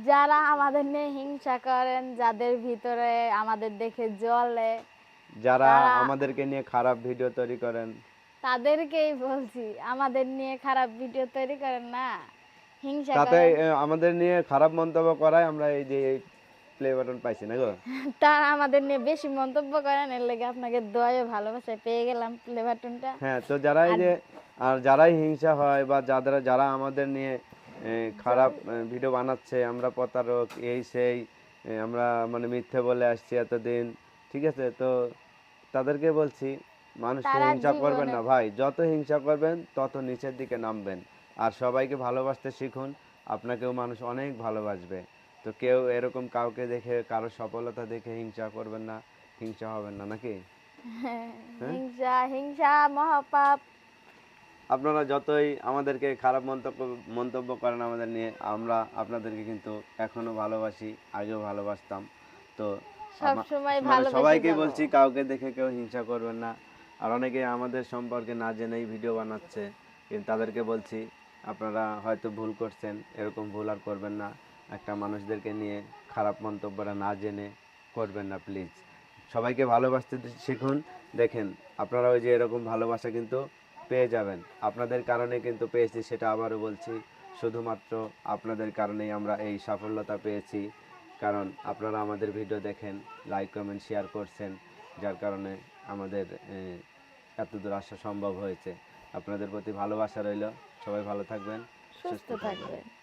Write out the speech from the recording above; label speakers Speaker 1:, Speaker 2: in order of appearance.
Speaker 1: যারা আমাদের নিয়ে হিংসা করেন, যাদের ভিতরে আমাদের দেখে জ্বলে,
Speaker 2: যারা
Speaker 1: তারা
Speaker 2: আমাদেরকে নিয়ে খারাপ ভিডিও তৈরি করেন,
Speaker 1: তাদেরকেই বলছি আমাদের নিয়ে খারাপ ভিডিও তৈরি করেন না, হিংসা
Speaker 2: তাতে
Speaker 1: করেন।
Speaker 2: আমাদের নিয়ে খারাপ মন্তব্য করায় আমরা এই যে প্লে বাটন পাইছি না গো।
Speaker 1: তারা আমাদের নিয়ে বেশি মন্তব্য করেন, এর লেগে আপনাকে দয়া ভালোবাসায় পেয়ে গেলাম প্লে বাটনটা।
Speaker 2: হ্যাঁ, তো যারা এই
Speaker 1: আর
Speaker 2: যে যারাই হিংসা হয় বা যারা আমাদের নিয়ে খারাপ
Speaker 1: জ-
Speaker 2: ভিডিও বানাচ্ছে, আমরা প্রতারক এই সেই, আমরা মানে মিথ্যে বলে আসছি এতদিন, ঠিক আছে, তো তাদেরকে বলছি মানুষকে
Speaker 1: তারা
Speaker 2: হিংসা করবেন
Speaker 1: জীবনে
Speaker 2: না ভাই, যত হিংসা করবেন তত নিচের দিকে নামবেন। আর সবাইকে ভালোবাসতে শিখুন, আপনাকেও মানুষ অনেক ভালোবাসবে। তো কেউ এরকম কাউকে দেখে কারো সফলতা দেখে হিংসা করবেন না, হিংসা হবেন না নাকি? হ্যাঁ,
Speaker 1: হিংসা হিংসা মহাপাপ।
Speaker 2: আপনারা যতই আমাদেরকে খারাপ মন্তব্য করেন আমাদের নিয়ে, আমরা আপনাদেরকে কিন্তু এখনো ভালোবাসি, আগেও ভালোবাসতাম। তো
Speaker 1: সব সময়
Speaker 2: মানে
Speaker 1: ভালোবেসে
Speaker 2: সবাইকেই
Speaker 1: যাব।
Speaker 2: বলছি কাউকে দেখে কেউ হিংসা করবেন না। আর অনেকে আমাদের সম্পর্কে না জেনেই ভিডিও বানাচ্ছে, কিন্তু তাদেরকে বলছি আপনারা হয়তো ভুল করছেন, এরকম ভুল আর করবেন না। একটা মানুষদেরকে নিয়ে খারাপ মন্তব্যটা না জেনে করবেন না প্লিজ। সবাইকে ভালোবাসতে শিখুন। দেখেন, আপনারা ওই যে এরকম ভালোবাসা কিন্তু পেয়ে যাবেন। আপনাদের কারণে কিন্তু পেয়েছি, সেটা আবারও বলছি। শুধুমাত্র আপনাদের কারণেই আমরা এই সাফল্যতা পেয়েছি। কারণ আপনারা আমাদের ভিডিও দেখেন, লাইক কমেন্ট শেয়ার করছেন, যার কারণে আমাদের এতদূর আসা সম্ভব হয়েছে। আপনাদের প্রতি ভালোবাসা রইল। সবাই ভালো থাকবেন,
Speaker 1: সুস্থ
Speaker 2: সুস্থ থাকবেন।
Speaker 1: থাকবেন।